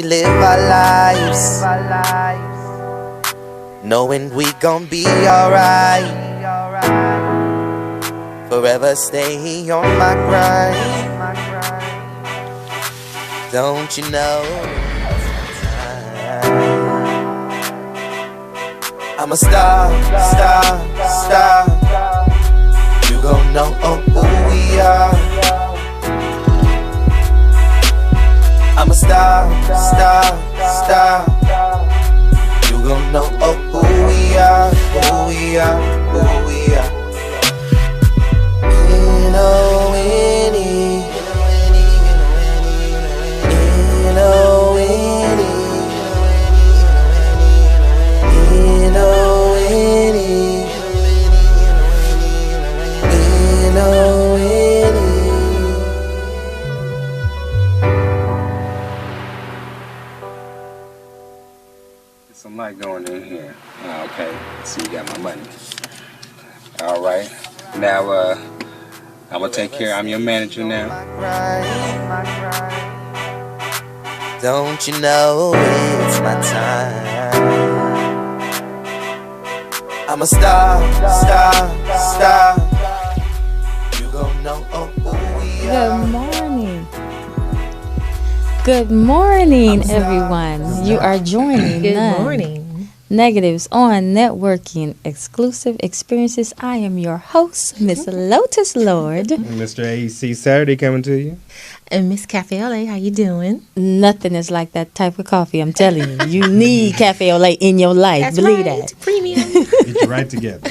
live our lives, knowing we gon' be alright. Forever stay on my grind. Don't you know? I'm a star. You gon' know who we are. I'm a star. You gon' know who we are. N.O.N.E. Some light going in here. Oh, okay, so you got my money. All right. Now, I'm gonna take care. I'm your manager now. Don't you know it's my time? I'm a star. You gon' know who we are. Good morning, everyone. You are joining Good morning. Negatives on Networking Exclusive Experiences. I am your host, Miss Lotus Lord. Mr. AEC Saturday coming to you. And Miss Cafeaulait, how you doing? Nothing is like that type of coffee, I'm telling you. You need Cafeaulait in your life. That's Believe right. that. Premium. Get you right together.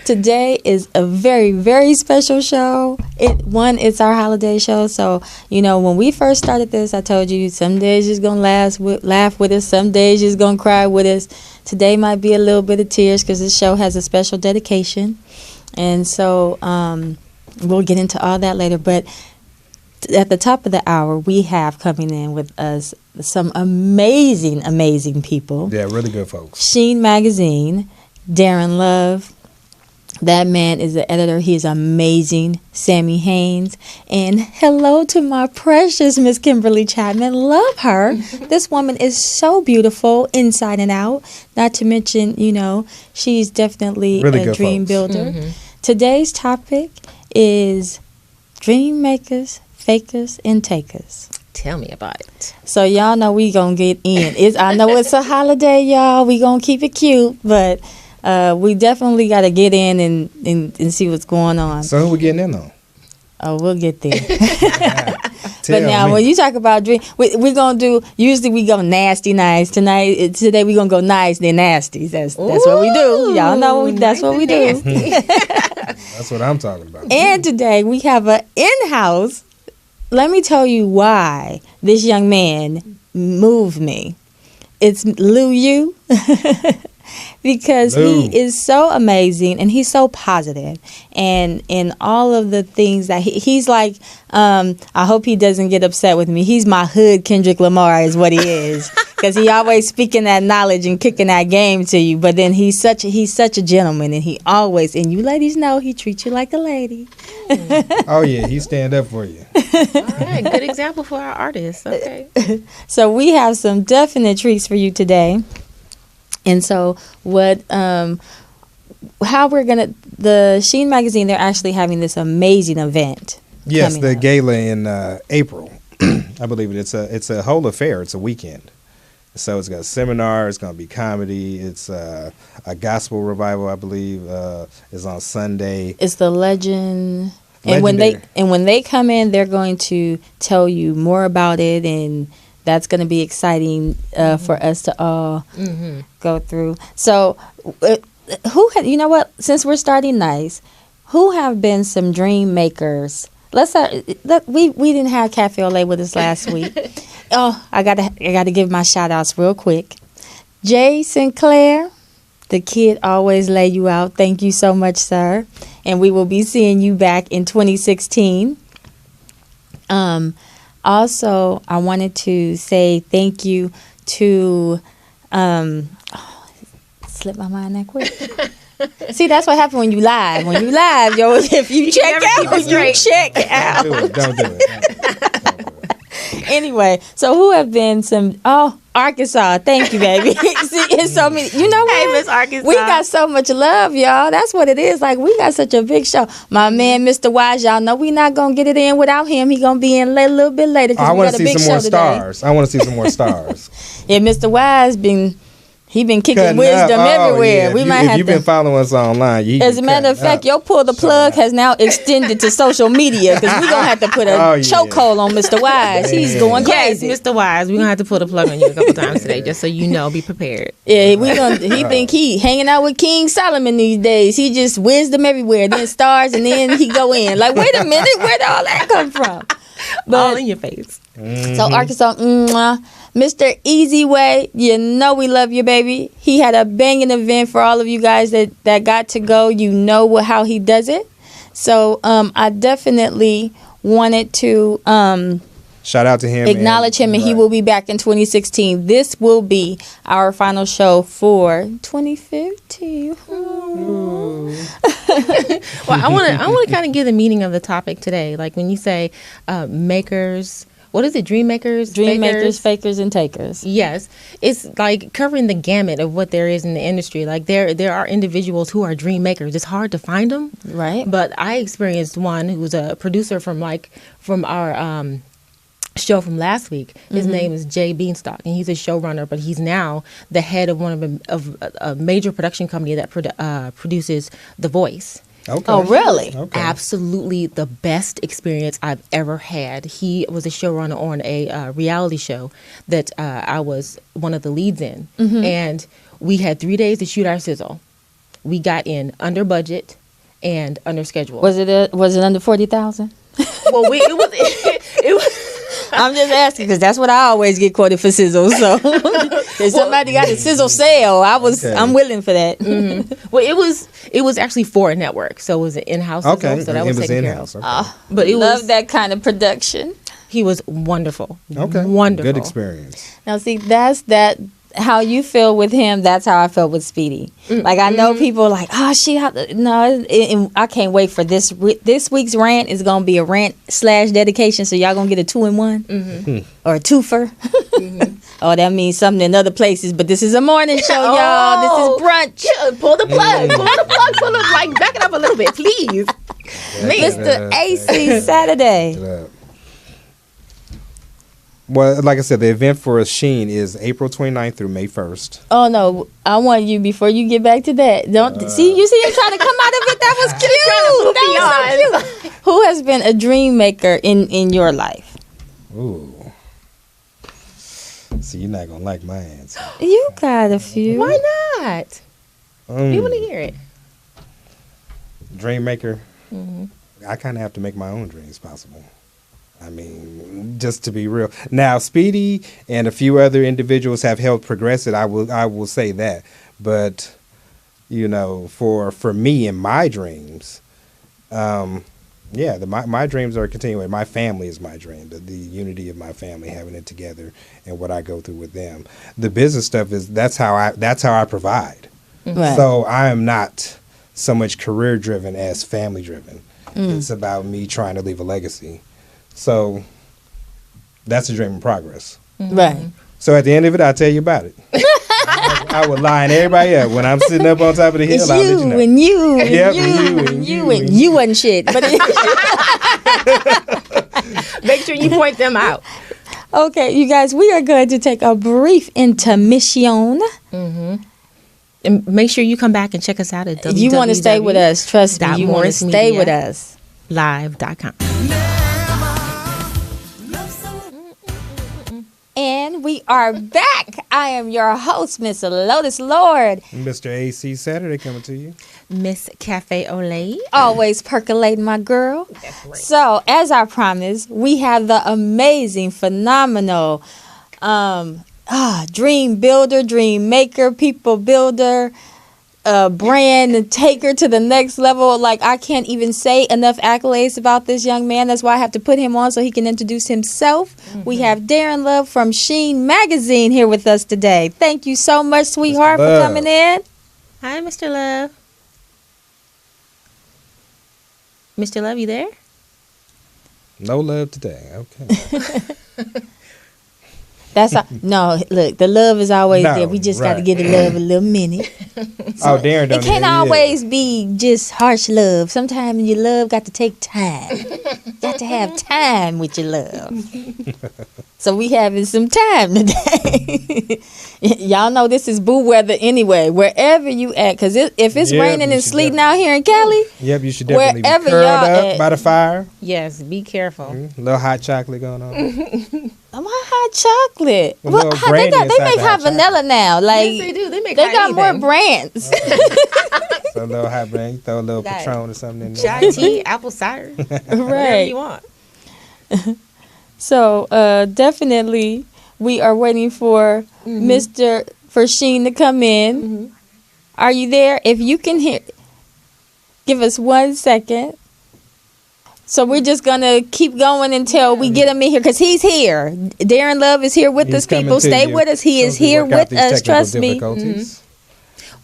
Today is a very, very special show. It's our holiday show. So, when we first started this, I told you some days you're going to laugh with us. Some days you're going to cry with us. Today might be a little bit of tears because this show has a special dedication. And so we'll get into all that later. But at the top of the hour, we have coming in with us some amazing, amazing people. Yeah, really good folks. Sheen Magazine, Darren Love. That man is the editor. He is amazing. Sammy Haynes. And hello to my precious Miss Kimberly Chapman. Love her. This woman is so beautiful inside and out. Not to mention, she's definitely really a dream folks. builder. Mm-hmm. Today's topic is dream makers, fakers, and takers. Tell me about it. So y'all know we gonna get in. I know it's a holiday, y'all. We gonna keep it cute, but we definitely got to get in and see what's going on. So who we getting in on? Oh, we'll get there. But now, when you talk about dream, we're going to do, usually we go nasty nice. Today we're going to go nice, then nasty. That's what we do. Y'all know that's what we do. That's what I'm talking about. And today we have an in-house. Let me tell you why this young man moved me. It's Lou Yu. Because he is so amazing and he's so positive, and in all of the things that he's like, I hope he doesn't get upset with me. He's my hood Kendrick Lamar is what he is, because he always speaking that knowledge and kicking that game to you. But then he's such a gentleman, and he always, and you ladies know, he treats you like a lady. Oh yeah, he stand up for you. All right, good example for our artists. Okay. So we have some definite treats for you today. And so the Sheen Magazine, they're actually having this amazing event. Yes, the gala in April. I believe it's a whole affair. It's a weekend. So it's got seminars, it's going to be comedy. It's a gospel revival, I believe, is on Sunday. It's the legend. And when they come in, they're going to tell you more about it, and that's going to be exciting for us to all go through. So, since we're starting nice, who have been some dream makers? We didn't have Cafeaulait with us last week. Oh, I gotta give my shout outs real quick. Jay Sinclair, the kid always lay you out. Thank you so much, sir. And we will be seeing you back in 2016. Also, I wanted to say thank you to, slipped my mind that quick. See, that's what happens when you live. When you live, if you check out, you check out. Don't do it. Anyway, so who have been some? Oh, Arkansas. Thank you, baby. See, it's so many. You know what? Hey, Miss Arkansas. We got so much love, y'all. That's what it is. Like, we got such a big show. My man, Mr. Wize, y'all know we not going to get it in without him. He going to be in a little bit later because I we want got to a see big some show more today. stars. I want to see some more stars. Yeah, Mr. Wize he been kicking Cutting wisdom up. everywhere. Yeah. We If might if have you've to. been following us online, As a matter of fact, your pull the plug has now extended to social media because we're going to have to put a chokehold on Mr. Wize. He's going Yes, crazy. Mr. Wize, we're going to have to put a plug on you a couple times today just so you know, be prepared. Yeah, he think he hanging out with King Solomon these days. He just wisdom everywhere, then stars, and then he go in. Like, wait a minute, where did all that come from? All in your face. So Arkansas, Mr. Easy Way, you know we love you, baby. He had a banging event for all of you guys that got to go. You know how he does it. So I definitely wanted to shout out to him, acknowledge him, and he will be back in 2016. This will be our final show for 2015. Well, I want to kind of give the meaning of the topic today. Like when you say makers, what is it? Dream makers, fakers, and takers. Yes, it's like covering the gamut of what there is in the industry. Like there are individuals who are dream makers. It's hard to find them, right? But I experienced one who was a producer from our show from last week. His name is Jay Beanstalk, and he's a showrunner, but he's now the head of of a major production company that produces The Voice. Okay. Oh, really? Okay. Absolutely the best experience I've ever had. He was a showrunner on a reality show that I was one of the leads in. And we had 3 days to shoot our sizzle. We got in under budget and under schedule. Was it under 40,000? Well, it was. I'm just asking because that's what I always get quoted for sizzle. So if somebody got a sizzle sale, I'm willing for that. Well, it was actually for a network, so it was an in-house sizzle, so that was taken care of. Okay. But it Love was that kind of production. He was wonderful. Okay. Wonderful. Good experience. Now, see, that's how you feel with him. That's how I felt with Speedy. Like, I know people are like, oh, I can't wait for this week's rant is going to be a rant / dedication. So y'all going to get a 2-in-1 or a twofer. Oh, that means something in other places, but this is a morning show, y'all. This is brunch. Yeah, pull the plug. Like, back it up a little bit, please. Mr. AC Saturday. Well, like I said, the event for Sheen is April 29th through May 1st. Oh, no. I want you, before you get back to that. You see him trying to come out of it? That was cute. That was so cute. Who has been a dream maker in your life? Ooh. See, you're not going to like my answer. You got a few. Why not? We want to hear it. Dream maker? I kind of have to make my own dreams possible. I mean, just to be real. Now, Speedy and a few other individuals have helped progress it. I will say that. But, for me and my dreams, my dreams are continuing. My family is my dream. The unity of my family, having it together, and what I go through with them. The business stuff that's how I provide. Right. So I am not so much career driven as family driven. It's about me trying to leave a legacy. So that's a dream in progress. Right. So at the end of it, I'll tell you about it. I would line everybody up. When I'm sitting up on top of the hill, I'll let you know. And you and Yep, you and you wasn't shit. But Make sure you point them out. Okay, you guys, we are going to take a brief intermission. And make sure you come back and check us out at www. You want to stay with us. Trust me. You want to stay with us. Live.com. And we are back. I am your host, Miss Lotus Lord. Mr. AC Saturday coming to you. Miss Cafeaulait. Always percolating, my girl. That's right. So, as I promised, we have the amazing, phenomenal dream builder, dream maker, people builder, brand and taker to the next level. Like, I can't even say enough accolades about this young man. That's why I have to put him on so he can introduce himself. We have Darren Love from Sheen Magazine here with us today. Thank you so much, sweetheart, for coming in. Hi, Mr. Love. Mr. Love, you there? No love today. Okay. That's no. Look, the love is always No, there. We just got to right. give the love a little minute. Oh, Darren don't It can't always be just harsh love. Sometimes your love got to take time. Got to have time with your love. So we having some time today. Y'all know this is boo weather anyway. Wherever you at, because if it's Yep, raining you and should sleeting out here in Cali, Yep, you should definitely Wherever be curled y'all up at. by the fire. Yes, be careful. A little hot chocolate going on. why hot chocolate? A little They brandy they inside make the hot hot vanilla now. Like Yes, they do. They make they hot got more anything. brands. So a little hot brand, you throw a little Got it. Patron or something in there. Chai tea, apple cider, whatever Right. you want. So definitely, we are waiting for Mr. for Sheen to come in. Are you there? If you can hear, give us 1 second. So we're just gonna keep going until we get him in here because he's here. Darren Love is here with He's us. People, coming to stay you. with us. He is As we here work out with these us. technical Trust me. difficulties.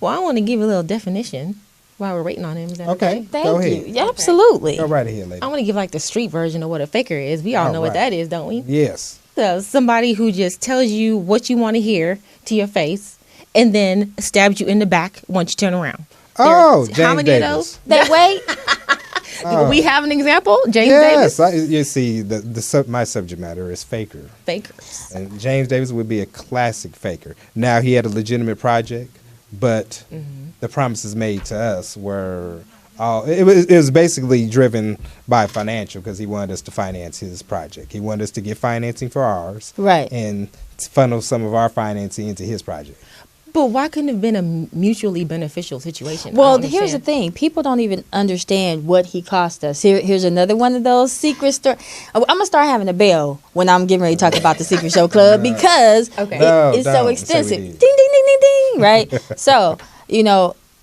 Well, I want to give a little definition while we're waiting on him. Is that Okay, Thank go you. ahead. Yeah, absolutely. Go right ahead, lady. I want to give like the street version of what a faker is. We all All know what right. that is, don't we? Yes. So somebody who just tells you what you want to hear to your face and then stabs you in the back once you turn around. Oh, There- James how many Davis. of those? They wait. We have an example. James Davis. Yes, you see, my subject matter is faker, Fakers. and James Davis would be a classic faker. Now he had a legitimate project, but the promises made to us were it was basically driven by financial because he wanted us to finance his project. He wanted us to get financing for ours, Right. and funnel some of our financing into his project. But why couldn't it have been a mutually beneficial situation? I Well, don't here's the understand. thing. People don't even understand what he cost us. Here's another one of those secret stories. I'm going to start having a bell when I'm getting ready to talk about the Secret Show Club because Okay. No, it's so don't. extensive. Say Ding, we ding, did. ding, ding, ding, right? So,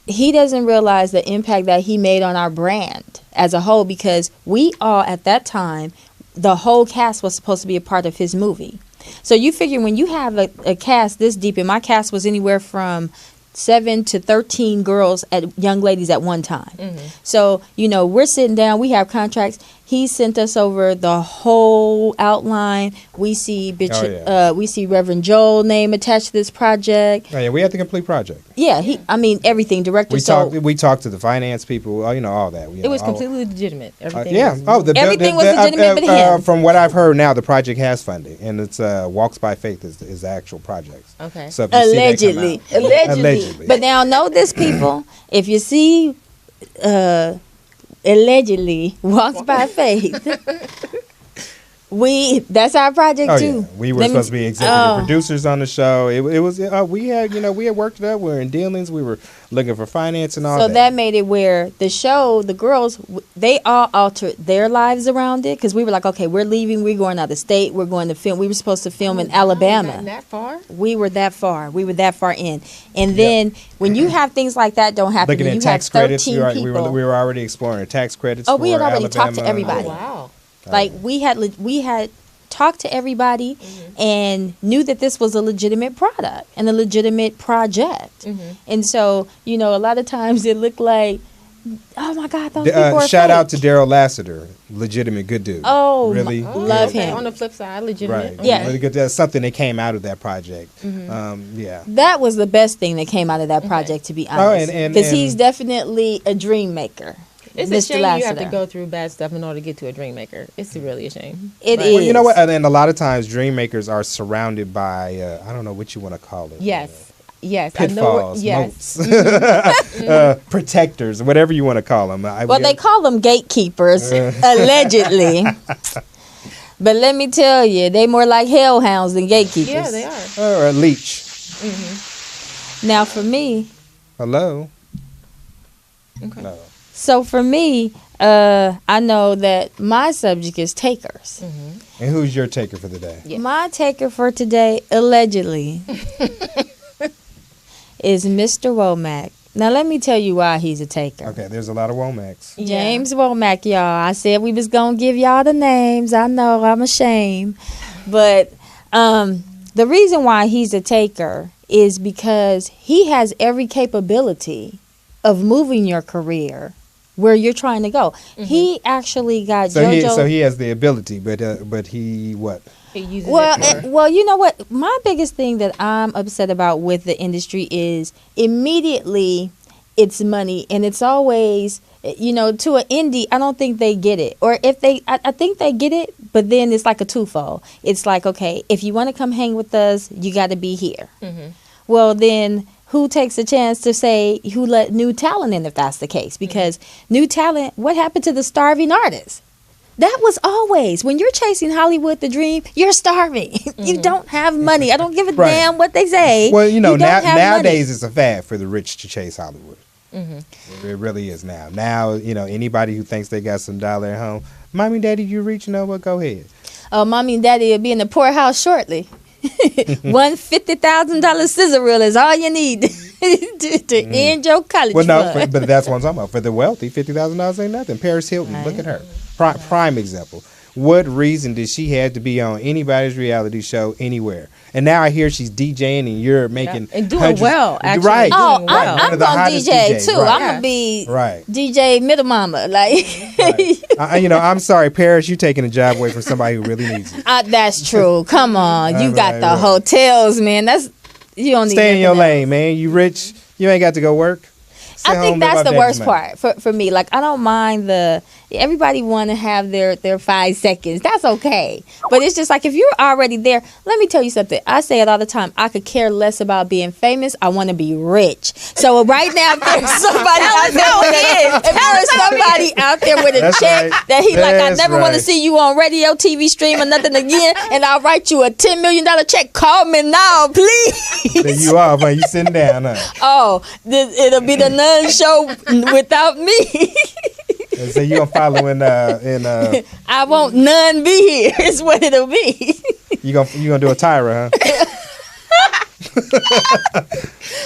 he doesn't realize the impact that he made on our brand as a whole because we all, at that time, the whole cast was supposed to be a part of his movie. So you figure when you have a cast this deep, and my cast was anywhere from 7 to 13 girls young ladies at one time. So, we're sitting down, we have contracts. He sent us over the whole outline. We see we see Reverend Joel name attached to this project. Oh yeah, we had the complete project. Yeah, everything, director. We talked to the finance people, all that. It was completely legitimate. Everything. Yeah. was- Everything was legitimate but him. From what I've heard now, the project has funding, and it's Walks by Faith is the actual project. Okay. So if you see that come Allegedly. out- Allegedly. But now know this, people. If you see allegedly Walks by Faith, that's our project Oh too. yeah, we were supposed to be executive producers on the show. It was we had worked it up. We were in dealings. We were looking for finance and all So that. that made it where the show, the girls, they all altered their lives around it because we were like, okay, we're leaving. We're going out of state. We're going to film. We were supposed to film in Alabama. Gotten that far? We were that far. We were that far in. And then when you have things like that don't happen, Looking and at you have tax credits, 13 we people. were already exploring tax credits. Oh, we had for already talked to Alabama. everybody. Oh, wow. Like we had talked to everybody and knew that this was a legitimate product and a legitimate project. And so, a lot of times it looked like, oh my God, those people are Shout fake. out to Daryl Lassiter, legitimate good dude. Oh, really, love Okay, him. on the flip side, legitimate. right? Okay. Yeah. really good. That's something that came out of that project. Yeah. That was the best thing that came out of that project, to be honest. and Because he's definitely a dream maker. It's Mr. a shame you have to Lassiter. go through bad stuff in order to get to a dream maker. It's really a shame. It Well, is. you know what? And a lot of times, dream makers are surrounded by I don't know what you want to call it. Yes. Yes. I know. Pitfalls, Yes. moats, protectors, whatever you want to call them. Well, they call them gatekeepers, allegedly. But let me tell you, they more like hellhounds than gatekeepers. Yeah, they are. or a leech. Now, for me, Hello. Okay. No. so for me, I know that my subject is takers. And who's your taker for the day? Yeah. My taker for today, allegedly, is Mr. Womack. Now, let me tell you why he's a taker. Okay, there's a lot of Womacs. James Womack, y'all. I said we was going to give y'all the names. I know, I'm ashamed. But the reason why he's a taker is because he has every capability of moving your career where you're trying to go. He actually got So JoJo. he has the ability, but he what? He uses Well, it for- well, you know what? My biggest thing that I'm upset about with the industry is immediately it's money, and it's always, to an indie. I don't think they get it, or if they, I think they get it, but then it's like a twofold. It's like, okay, if you want to come hang with us, you got to be here. Well, then who takes a chance to say who let new talent in if that's the case? Because new talent, what happened to the starving artists? That was always, when you're chasing Hollywood the dream, you're starving. You don't have money. I don't give a Right. damn what they say. Well, You don't have nowadays money. it's a fad for the rich to chase Hollywood. It really is now. Now, anybody who thinks they got some dollar at home, mommy, daddy, you rich? No, well, go ahead. Oh, mommy and daddy will be in the poorhouse shortly. One $50,000 scissor reel is all you need to end your college Well, no, fund. but that's what I'm talking about. For the wealthy, $50,000 ain't nothing. Paris Hilton, look at her. Prime example. What reason did she have to be on anybody's reality show anywhere? And now I hear she's DJing and you're making and doing hundreds- well, actually. Right. Oh, doing well. I'm One of the gonna hottest DJ DJs, too. right. I'm gonna be Right. DJ Middle Mama. Like, Right. I'm sorry, Paris, you taking a job away from somebody who really needs it. that's true. Come on, you got Right, the right. hotels, man. You don't need Stay in your nothing else. lane, man. You rich. You ain't got to go work. Stay I home, think live that's off the daddy's worst money. part for me. Like, I don't mind everybody want to have their 5 seconds. That's okay. But it's just like, if you're already there, let me tell you something. I say it all the time. I could care less about being famous. I want to be rich. So right now, if there's somebody out there with a That's check right. that he like, I That's never want to right. see you on radio, TV, stream, or nothing again, and I'll write you a $10 million check. Call me now, please. There you are, man. You sitting down, huh? Oh, it'll be the N.O.N.E show without me. And so you gonna follow in I won't none be here. Is what it'll be. you gonna do a Tyra, huh?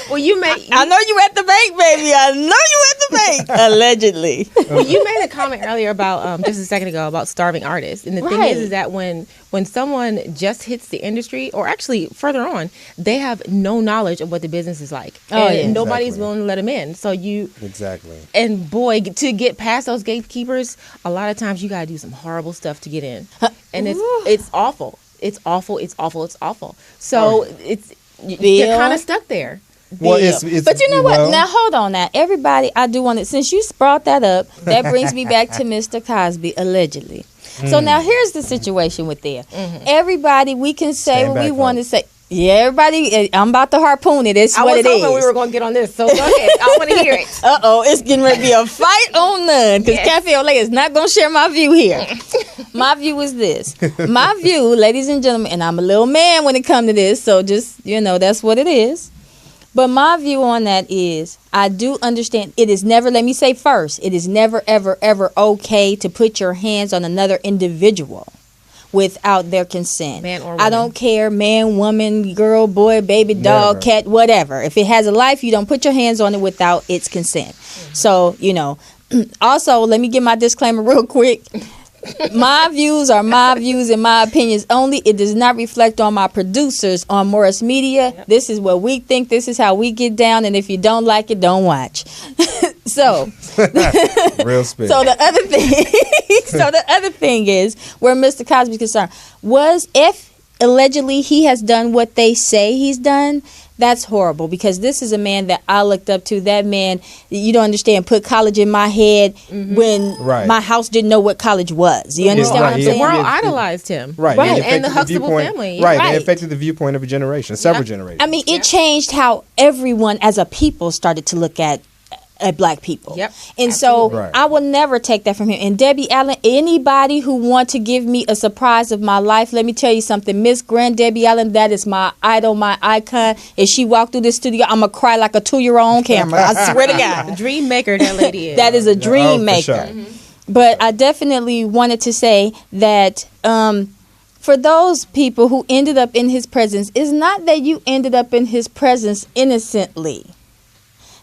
Well, you made I know you at the bank, baby. I know you at the bank. Allegedly. well, you made a comment earlier about just a second ago about starving artists, and the thing Right. is that when someone just hits the industry, or actually further on, they have no knowledge of what the business is like, Oh, and yeah. nobody's Exactly. willing to let them in. So Exactly. and boy, to get past those gatekeepers, a lot of times you gotta do some horrible stuff to get in, and it's awful. It's awful. It's awful. It's awful. So you're Bill. kind of stuck there. Well, Yeah. it's But you know what? well, Now hold on. Now everybody, I do want to. Since you brought that up, that brings me back to Mr. Cosby allegedly. So now here's the situation with them. Everybody, we can say Stand what we back, want to folks. say. Yeah, everybody. I'm about to harpoon it. It's I what was it hoping is. we were going to get on this, so go ahead. I want to hear it. It's getting ready to be a fight on N.O.N.E because Cafeaulait is not going to share my view here. My view is this. My view, ladies and gentlemen, and I'm a little man when it comes to this, so just, that's what it is. But my view on that is I do understand it is never, let me say first, it is never, ever, ever okay to put your hands on another individual without their consent. Man or I woman. don't care, man, woman, girl, boy, baby, dog, Never. cat, whatever. If it has a life, you don't put your hands on it without its consent. So, also, let me give my disclaimer real quick. My views are my views and my opinions only. It does not reflect on my producers on Morris Media. This is what we think. This is how we get down. And if you don't like it, don't watch. So, real spirit. so the other thing is where Mr. Cosby is concerned was if allegedly he has done what they say he's done. That's horrible because this is a man that I looked up to. That man, you don't understand, put college in my head when Right. my house didn't know what college was. You understand what I'm right, saying? The world Yeah. idolized him. Right. Right. It And the affected Huxtable viewpoint- family. Right. Right. It affected the viewpoint of a generation, several generations. I mean, it changed how everyone as a people started to look at black people. Yep, And absolutely. so Right. I will never take that from him. And Debbie Allen, anybody who want to give me a surprise of my life, let me tell you something. Miss Grand Debbie Allen, that is my idol, my icon. If she walked through this studio, I'm going to cry like a 2-year-old on camera. I swear to God. Dream maker that lady is. That is a dream Oh, for maker. sure. But I definitely wanted to say that for those people who ended up in his presence, it's not that you ended up in his presence innocently.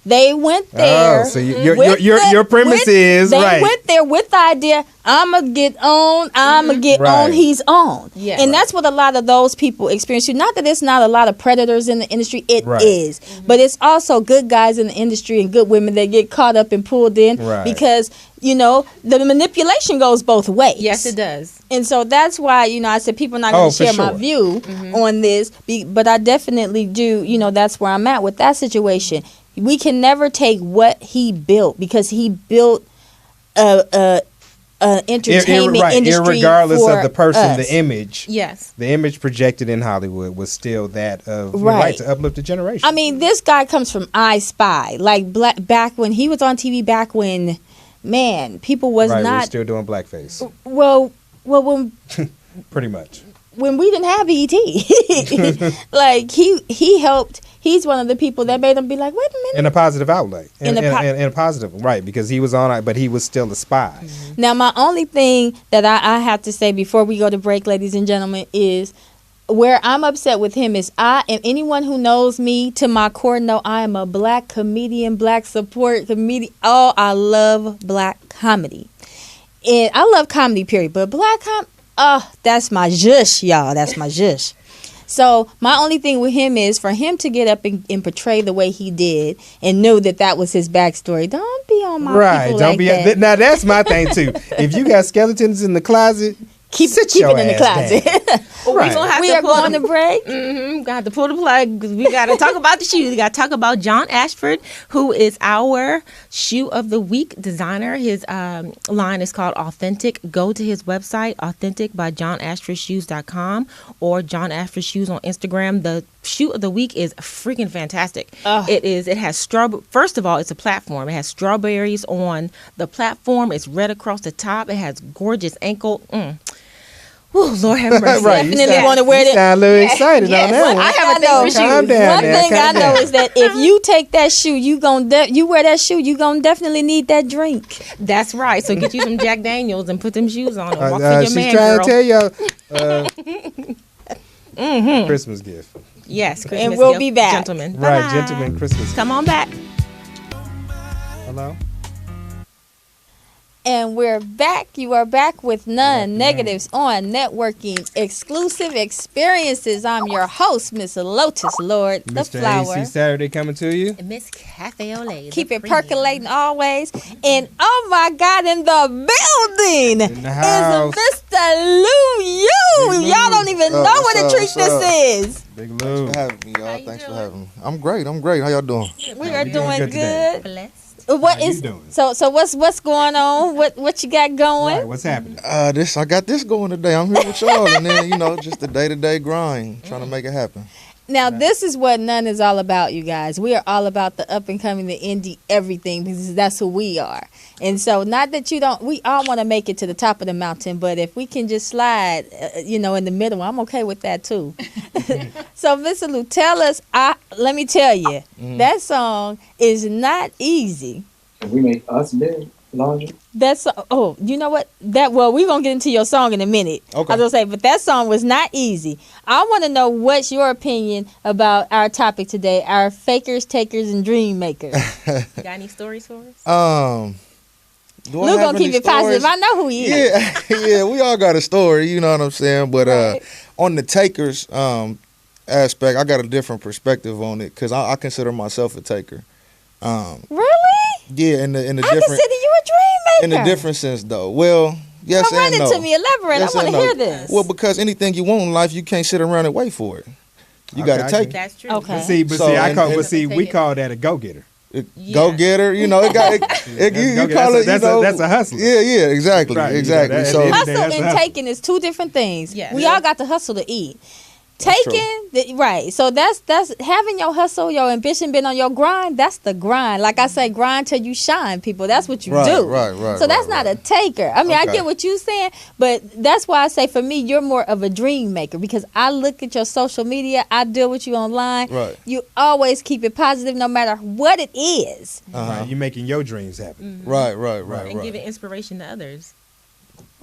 They went there. Oh, so your premise is they right. went there with the idea, I'ma get on, I'ma get on, he's on. Yeah. And that's what a lot of those people experience. Not that it's not a lot of predators in the industry, it is. But it's also good guys in the industry and good women that get caught up and pulled in because, you know, the manipulation goes both ways. Yes, it does. And so that's why, you know, I said people are not going to share my view on this, but I definitely do, you know, that's where I'm at with that situation. We can never take what he built because he built a entertainment industry irregardless for of the person, us. the image. Yes. The image projected in Hollywood was still that of to uplift the generation. I mean, this guy comes from I Spy, like back when he was on TV, back when, man, people was we're not still doing blackface. Well, when pretty much when we didn't have BET, like he helped. He's one of the people that made them be like, wait a minute. In a positive outlet. In a positive, right, because he was on it, but he was still a spy. Now, my only thing that I have to say before we go to break, ladies and gentlemen, is where I'm upset with him is and anyone who knows me to my core know I am a black comedian, black support comedian. Oh, I love black comedy. And I love comedy, period. But black comedy, that's my zhush, y'all. That's my zhush. So my only thing with him is for him to get up and portray the way he did and know that was his backstory. Don't be on my people don't like be that. Now that's my thing too. If you got skeletons in the closet, keep it in the closet. We are going to break. Got to pull the plug because we got to talk about the shoes. We got to talk about John Ashford, who is our shoe of the week designer. His line is called Authentic. Go to his website, authenticbyjohnashfordshoes.com or John Ashford Shoes on Instagram. The shoe of the week is freaking fantastic. It has strawberry. First of all, it's a platform. It has strawberries on the platform. It's red across the top. It has gorgeous ankle. Oh, Lord have mercy. Definitely want to wear it. You sound a little excited on that one. I have a thing for shoes. Calm down. One thing I know is that if you take that shoe, you wear that shoe, you gonna definitely need that drink. That's right. So get you some Jack Daniels and put them shoes on and walk for your man, girl. She's trying to tell y'all Christmas gift. Yes, Christmas and we'll gift, be back. Gentlemen. Right, Bye-bye. gentlemen, Christmas Come on back. Hello? And we're back. You are back with None Negatives on Networking Exclusive Experiences. I'm your host, Miss Lotus Lord, the Mr. Flower. AC Saturday coming to you. Miss Cafeaulait. Keep it percolating always. And oh my God, in the building In the house. is Mr. Lou Yu. Y'all don't even know what a treat this is. Big Lou. Thanks for having me, y'all. Thanks for having me. I'm great. How y'all doing? We are doing doing good today. good. Blessed. What How you is doing? so? What's going on? What you got going? Right, what's happening? I got this going today. I'm here with y'all, and then just the day-to-day grind, trying to make it happen. Now, this is what None is all about, you guys. We are all about the up and coming, the indie, everything, because that's who we are. And so, not that we all want to make it to the top of the mountain, but if we can just slide, in the middle, I'm okay with that too. So, Mr. Lou, tell us, let me tell you, that song is not easy. We make us big laundry. You know what? We're going to get into your song in a minute. Okay. I was going to say, but that song was not easy. I want to know what's your opinion about our topic today, our fakers, takers, and dream makers. Got any stories for us? Lou going to keep it positive. I know who he is. Yeah, we all got a story, you know what I'm saying? But on the takers aspect, I got a different perspective on it because I consider myself a taker. Really? Yeah, in the I different consider you a dream maker. in a different sense though. Well, yes Run and it no. to me. Elaborate. Yes I want to and no. hear this. Well, because anything you want in life, you can't sit around and wait for it. You got to take it. That's true. Okay. We call that a go-getter. Go getter, you call it. That's a hustler. Yeah, exactly, Right, exactly. that- So that- Hustle that's and a hustle. taking is two different things. Yes. We all got to hustle to eat. That's Taking, right. So that's having your hustle, your ambition, been on your grind. That's the grind. Like I say, grind till you shine, people. That's what you do. Right. So that's not a taker. I mean, I Okay. get what you're saying, but that's why I say for me, you're more of a dream maker because I look at your social media, I deal with you online. Right. You always keep it positive no matter what it is. Right, you making your dreams happen. Right. And giving inspiration to others.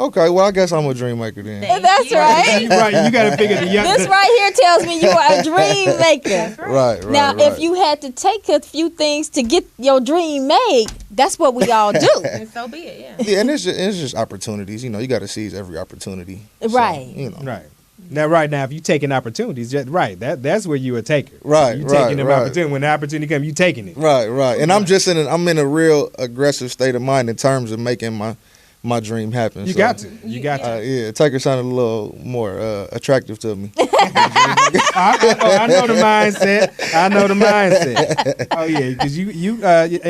Okay, well, I guess I'm a dream maker then. That's right. Right, you got to figure the young. This right here tells me you are a dream maker. Right. Now, if you had to take a few things to get your dream made, that's what we all do. And so be it, yeah. Yeah, and it's just opportunities. You know, you got to seize every opportunity. Right. So, you know. Right. Now, if you taking opportunities, that's where you a taker. Right, You right, taking them right. opportunity. When the opportunity comes, you taking it. Right. And I'm just I'm in a real aggressive state of mind in terms of making my dream happen. You So, got to. You got to. yeah, Taker sounded a little more attractive to me. I know the mindset. Oh yeah, because you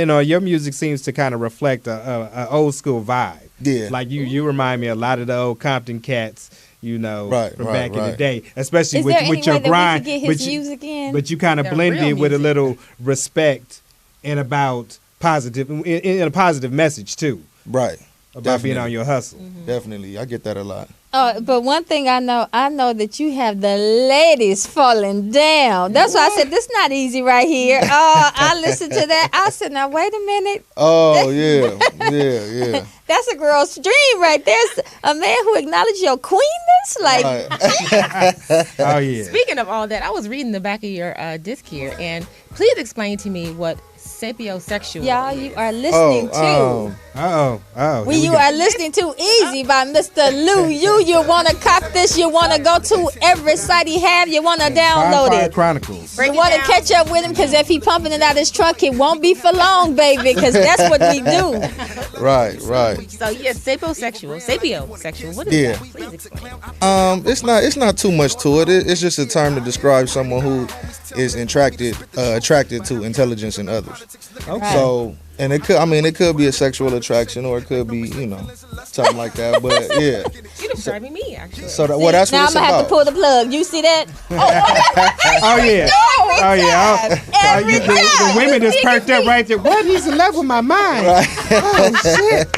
know your music seems to kind of reflect a old school vibe. Yeah. Like you remind me a lot of the old Compton cats. You know, from back in the day, especially Is there with any your way grind. that we could get his music in? But you kind of Their blended real it with a music. little respect and about positive, in a positive message too, Right. about being on your hustle. Definitely. I get that a lot. But one thing I know that you have the ladies falling down. That's why I said this not easy right here. I listened to that. I said, now wait a minute. Oh, yeah. That's a girl's dream right there. A man who acknowledges your queenness. Like, Right. Oh yeah. Speaking of all that, I was reading the back of your disc here, and please explain to me what sapiosexual y'all, is. you are listening to. You are listening to Easy by Mr. Lou. You want to cop this. You want to go to every site he have. You want to download Bonfire it. Chronicles. You want to catch up with him because if he pumping it out his trunk, it won't be for long, baby, because that's what we do. Right. So yeah, sapiosexual. What is that? Please explain. It's not too much to it. It's just a term to describe someone who is attracted to intelligence in others. Okay. So, and it could be a sexual attraction, or it could be, something like that. But yeah. You're describing me, actually. So that's Now what it's I'm going to have to about. pull the plug. You see that? Oh yeah. Oh yeah. Every The women just perked up right there. What? He's in love with my mind. Oh shit.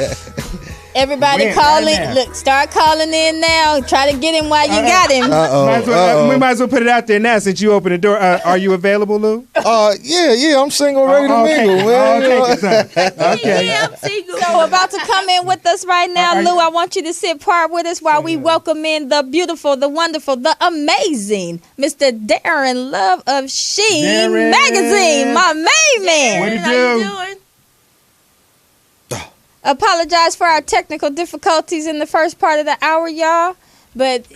Everybody Win calling. right now. Look, start calling in now. Try to get him while you got him. We might as well put it out there now since you opened the door. Are you available, Lou? Yeah, I'm single, ready to mingle, man. Okay. Yeah, I'm single. So about to come in with us right now, Lou. I want you to sit part with us while we welcome in the beautiful, the wonderful, the amazing Mr. Darren Love of Sheen Darren. Magazine, my main man. What it How you do? doing? Apologize for our technical difficulties in the first part of the hour, y'all. But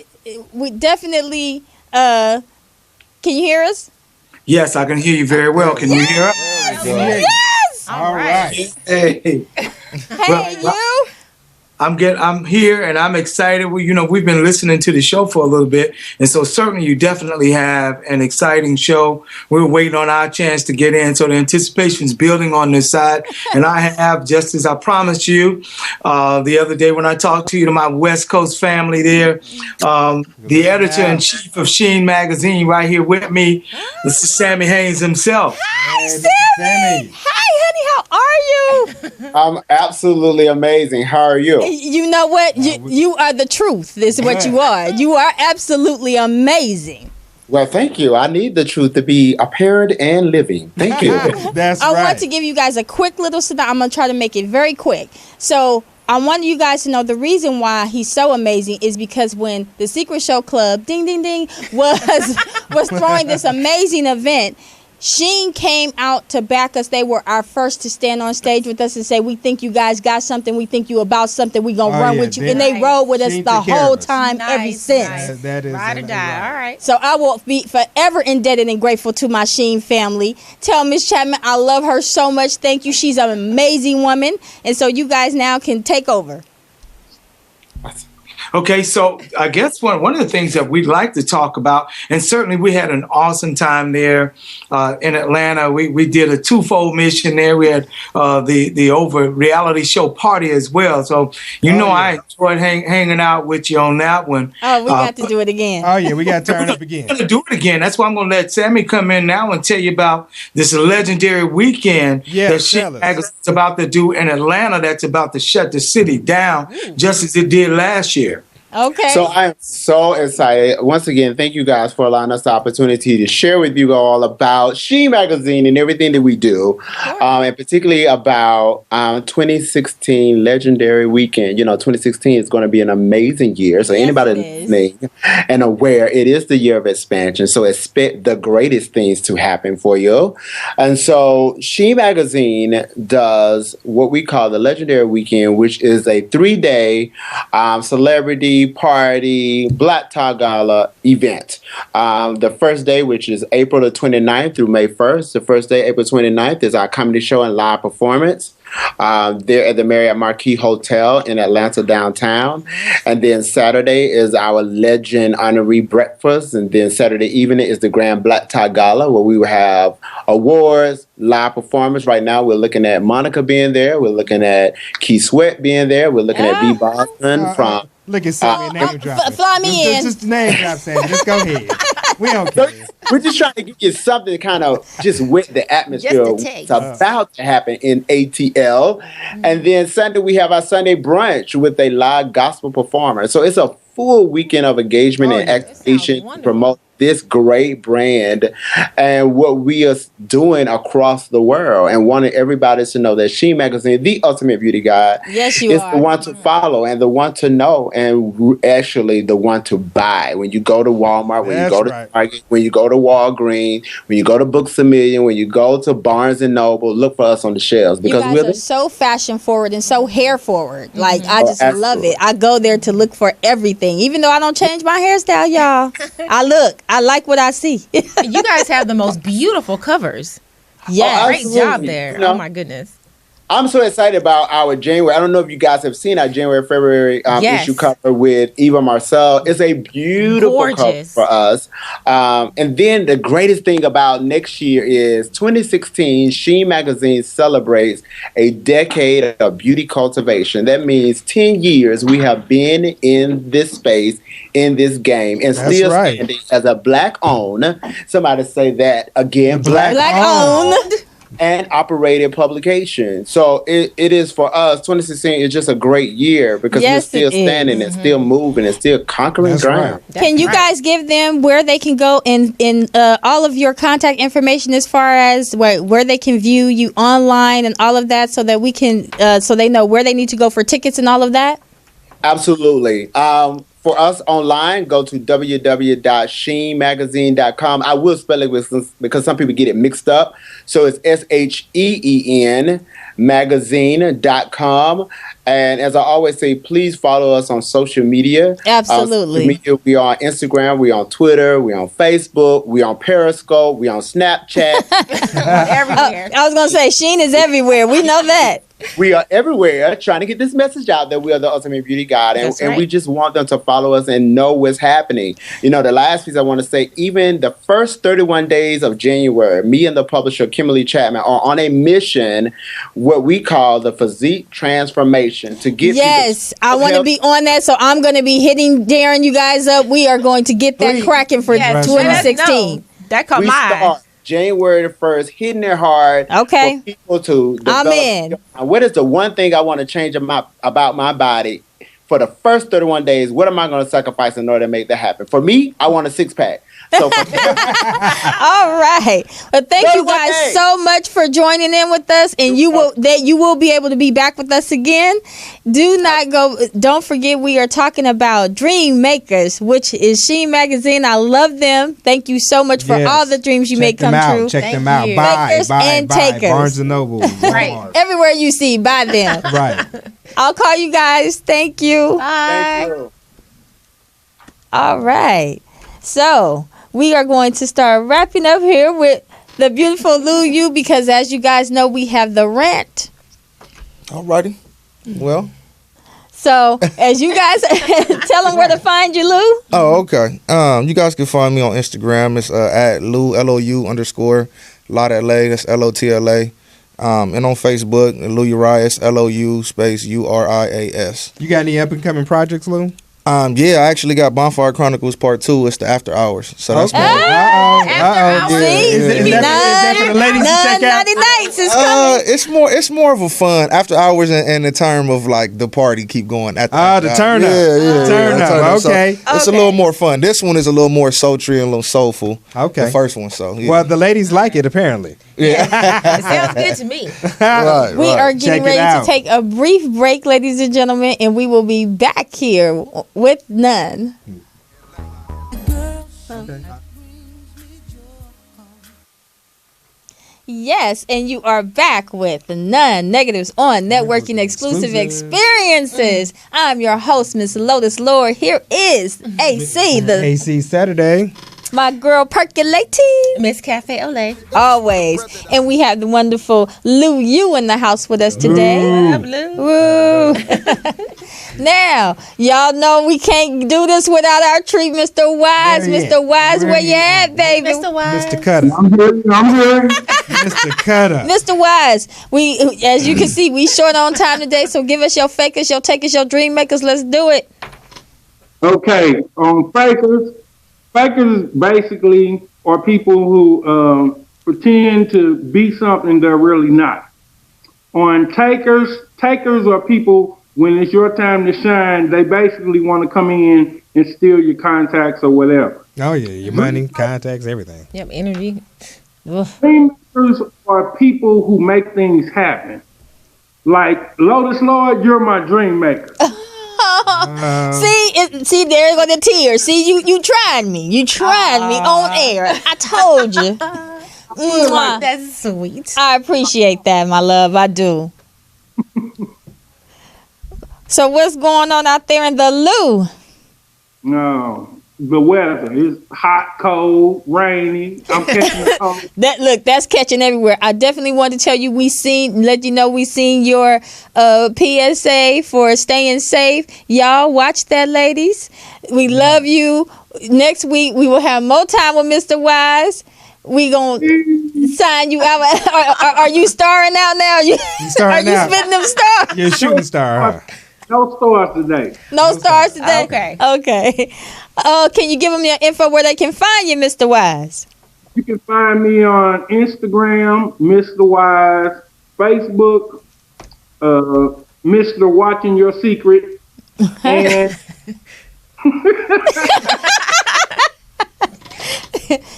we definitely, can you hear us? Yes, I can hear you very well. Can you hear us? Yes! All right. Hey, Hey, you. I'm here and I'm excited. We've been listening to the show for a little bit, and so certainly you definitely have an exciting show. We're waiting on our chance to get in, so the anticipation's building on this side. And I have, just as I promised you the other day when I talked to my West Coast family there, the editor-in-chief of Sheen Magazine right here with me, this is Sammy Haynes himself. Hi, Sammy. Hi, honey. How are you? I'm absolutely amazing. How are you? You know what? You are the truth. This is what you are. You are absolutely amazing. Well, thank you. I need the truth to be apparent and living. Thank you. That's I right. want to give you guys a quick little synopsis. I'm going to try to make it very quick. So I want you guys to know the reason why he's so amazing is because when the Secret Show Club, ding, ding, ding, was throwing this amazing event, Sheen came out to back us. They were our first to stand on stage with us and say, we think you guys got something. We think you about something. We going to run with you. And they rode with us Sheen the took care whole of us. time ever since. That is Ride or die. All right. So I will be forever indebted and grateful to my Sheen family. Tell Miss Chapman I love her so much. Thank you. She's an amazing woman. And so you guys now can take over. Okay, so I guess one of the things that we'd like to talk about, and certainly we had an awesome time there in Atlanta. We did a twofold mission there. We had the over reality show party as well. So I enjoyed hanging out with you on that one. Oh, we got to do it again. Oh yeah, we got to turn up again. We're going to do it again. That's why I'm going to let Sammy come in now and tell you about this legendary weekend that Sheen Magazine's about to do in Atlanta that's about to shut the city down just as it did last year. Okay. So I'm so excited. Once again, thank you guys for allowing us the opportunity to share with you all about She Magazine and everything that we do, and particularly about 2016 Legendary Weekend. 2016 is going to be an amazing year. So anybody listening and aware, it is the year of expansion. So expect the greatest things to happen for you. And so She Magazine does what we call the Legendary Weekend, which is a 3-day celebrity party black tie gala event. The first day, which is April the 29th through May 1st. The first day, April 29th, is our comedy show and live performance. There at the Marriott Marquis Hotel in Atlanta downtown. And then Saturday is our Legend Honoree Breakfast. And then Saturday evening is the Grand Black Tie Gala, where we will have awards, live performance. Right now we're looking at Monica being there. We're looking at Key Sweat being there. We're looking at B. Boston from... Look at Sammy name dropping. Fly me in. Just name drop, Sammy. Just go ahead. We don't care. We're just trying to give you something to kind of just wet the atmosphere. It's about to happen in ATL. And then Sunday, we have our Sunday brunch with a live gospel performer. So it's a full weekend of engagement and activation to promote this great brand and what we are doing across the world, and wanting everybody to know that She Magazine, the ultimate beauty guide, is the one to follow and the one to know, and actually the one to buy. When you go to Walmart, when you go to Target, when you go to Walgreens, when you go to Books A Million, when you go to Barnes and Noble, look for us on the shelves, because you guys are so fashion forward and so hair forward. Like I just love it. I go there to look for everything, even though I don't change my hairstyle, y'all. I like what I see. You guys have the most beautiful covers. Yeah, great job there. Oh my goodness. I'm so excited about our January. I don't know if you guys have seen our January, February issue cover with Eva Marcel. It's a beautiful cover for us. And then the greatest thing about next year is 2016, She Magazine celebrates a decade of beauty cultivation. That means 10 years we have been in this space, in this game, and still standing as a black-owned, somebody say that again, black-owned and operated publication. So it is for us, 2016 is just a great year because we're still standing and still moving and still conquering ground. Can you guys give them where they can go in all of your contact information as far as where they can view you online and all of that, so that we can so they know where they need to go for tickets and all of that? Absolutely. For us online, go to www.sheenmagazine.com. I will spell it because some people get it mixed up. So it's SHEEN magazine.com. And as I always say, please follow us on social media. Absolutely. We are on Instagram, we on Twitter, we on Facebook, we on Periscope, we on Snapchat. Everywhere. I was going to say, Sheen is everywhere. We know that. We are everywhere trying to get this message out that we are the ultimate beauty guide, and we just want them to follow us and know what's happening. The last piece I want to say, even the first 31 days of January, me and the publisher Kimberly Chapman are on a mission, what we call the physique transformation, to get I want to be on that, so I'm going to be hitting Darren, you guys up. We are going to get that cracking for 2016. That caught my eye. January the 1st, hitting it hard. Okay. For people to develop. I'm in. What is the one thing I want to change about my body for the first 31 days? What am I going to sacrifice in order to make that happen? For me, I want a six-pack. So all right. Well, thank you guys so much for joining in with us, and you will be able to be back with us again. Don't forget, we are talking about Dream Makers, which is She Magazine. I love them. Thank you so much for all the dreams you make come true. Check them out. Buy and takers. Barnes and Noble. Right. Everywhere you see, buy them. Right. I'll call you guys. Thank you. Bye. Thank you. All right. So we are going to start wrapping up here with the beautiful Lou Yu, because as you guys know, we have the rant. Alrighty. Well. So as you guys tell them where to find you, Lou. Oh, okay. You guys can find me on Instagram. It's at Lou LOU_ LOTLA. That's LOTLA. And on Facebook, Lou Urias, LOU URIAS. You got any up and coming projects, Lou? Yeah, I actually got Bonfire Chronicles Part 2. It's the After Hours. So that's See? Is for the ladies to check out? Naughty Nights is coming. It's more of a fun after hours and the term of like the party keep going at the turn up. Turn up. Okay. So it's a little more fun. This one is a little more sultry and a little soulful. Okay. The first one, so yeah. Well, the ladies like it apparently. It sounds good to me. We are getting Check it ready to out. take a brief break, ladies and gentlemen, and we will be back here with N.O.N.E. Yes, and you are back with the N.O.N.E Negatives on Networking Exclusive Experiences. I'm your host, Miss Lotus Lord. Here is AC, the AC Saturday. my girl percolating. Miss Cafeaulait. Always. And we have the wonderful Lou Yu in the house with us today. What up, Lou? Woo. Now, y'all know we can't do this without our treat, Mr. Wize. Where you Mr. Wize, where you at, baby? Mr. Wize. Mr. Cutter. I'm here. Mr. Cutter. Mr. Wize, we, as you can see, we short on time today, so give us your fakers, your takers, your dream makers. Let's do it. Okay, fakers basically are people who pretend to be something they're really not. On takers are people, when it's your time to shine, they basically want to come in and steal your contacts or whatever. Oh yeah, your money, contacts, everything. Yep, energy. Dream makers are people who make things happen. Like Lotus Lord, you're my dream maker. See, there go the tears. See, you tried me. You tried me on air. I told you. Mwah. That's sweet. I appreciate that, my love. I do. So what's going on out there in the Lou? No, the weather is hot, cold, rainy. I'm catching the cold. That's catching everywhere. I definitely want to tell you we seen your PSA for staying safe. Y'all watch that, ladies. We love you. Next week we will have more time with Mr. Wize. We gonna sign you out. Are you starring out now? Are you spitting them stars? You're a shooting star, huh? No stars today. No stars today? Okay. Can you give them your info where they can find you, Mr. Wize? You can find me on Instagram, Mr. Wize, Facebook, Mr. Watching Your Secret, and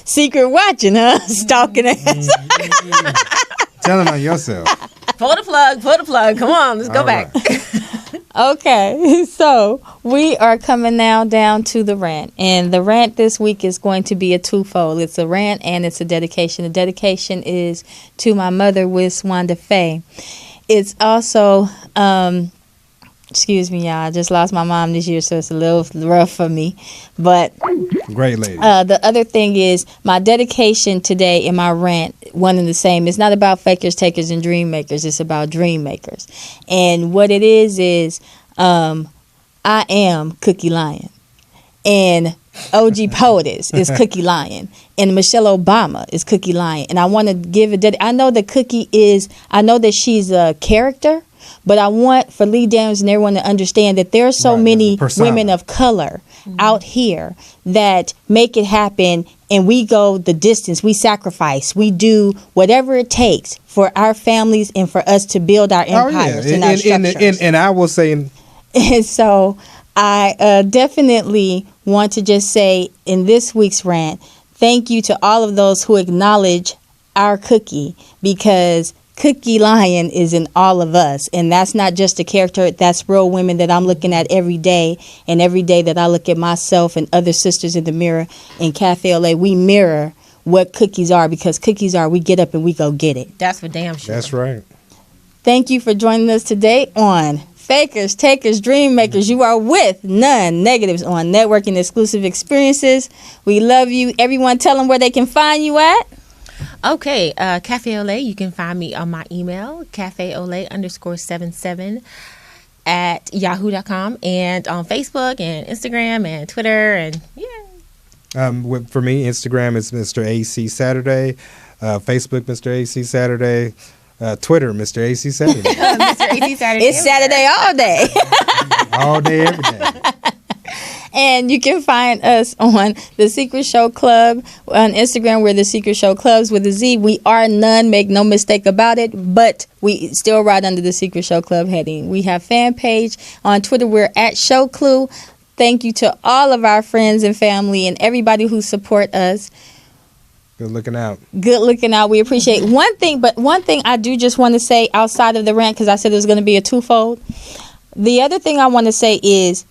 Secret watching, huh? Stalking ass. Tell them on yourself. Pull the plug. Come on, let's go back. Okay, so we are coming now down to the rant. And the rant this week is going to be a twofold. It's a rant and it's a dedication. The dedication is to my mother, Wiz Wanda Faye. It's also, excuse me, y'all. I just lost my mom this year, so it's a little rough for me. But great lady. The other thing is my dedication today in my rant, one and the same. It's not about fakers, takers, and dream makers. It's about dream makers. And what it is I am Cookie Lion. And OG Poetess is Cookie Lion. And Michelle Obama is Cookie Lion. And I want to give I know that I know that she's a character, but I want for Lee Daniels and everyone to understand that there are so many women of color out here that make it happen, and we go the distance, we sacrifice, we do whatever it takes for our families and for us to build our empires and our structures. And I will say, and so I definitely want to just say in this week's rant, thank you to all of those who acknowledge our Cookie, because Cookie Lion is in all of us, and that's not just a character. That's real women that I'm looking at every day, and every day that I look at myself and other sisters in the mirror in Cafeaulait, we mirror what cookies are, because cookies are we get up and we go get it. That's for damn sure. That's right. Thank you for joining us today on Fakers, Takers, Dream Makers. You are with N.O.N.E Negatives on Networking Exclusive Experiences. We love you. Everyone, tell them where they can find you at. Okay, Cafeaulait, you can find me on my email, cafeaulait_77 at yahoo.com, and on Facebook and Instagram and Twitter, and for me, Instagram is Mr. AC Saturday, Facebook Mr. AC Saturday, Twitter Mr. AC Saturday. Mr. AC Saturday. It's Saturday all day. All day, every day. And you can find us on The Secret Show Club on Instagram. We're The Secret Show Clubs with a Z. We are none, make no mistake about it, but we still ride under The Secret Show Club heading. We have fan page on Twitter. We're at Show Clue. Thank you to all of our friends and family and everybody who support us. Good looking out. Good looking out. We appreciate one thing I do just want to say outside of the rant, because I said it was going to be a twofold. The other thing I want to say is,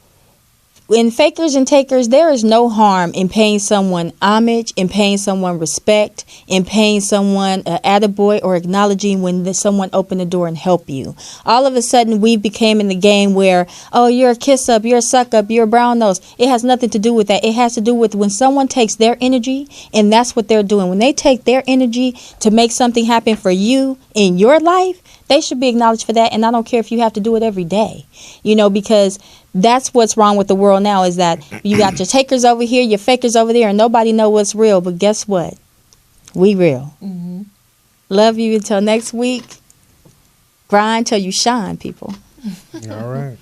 in fakers and takers, there is no harm in paying someone homage, in paying someone respect, in paying someone attaboy, or acknowledging when someone opened the door and help you. All of a sudden, we became in the game where, oh, you're a kiss up, you're a suck up, you're a brown nose. It has nothing to do with that. It has to do with when someone takes their energy, and that's what they're doing. When they take their energy to make something happen for you in your life, they should be acknowledged for that. And I don't care if you have to do it every day, because that's what's wrong with the world now, is that you got your takers over here, your fakers over there, and nobody know what's real. But guess what? We real. Mm-hmm. Love you until next week. Grind till you shine, people. All right.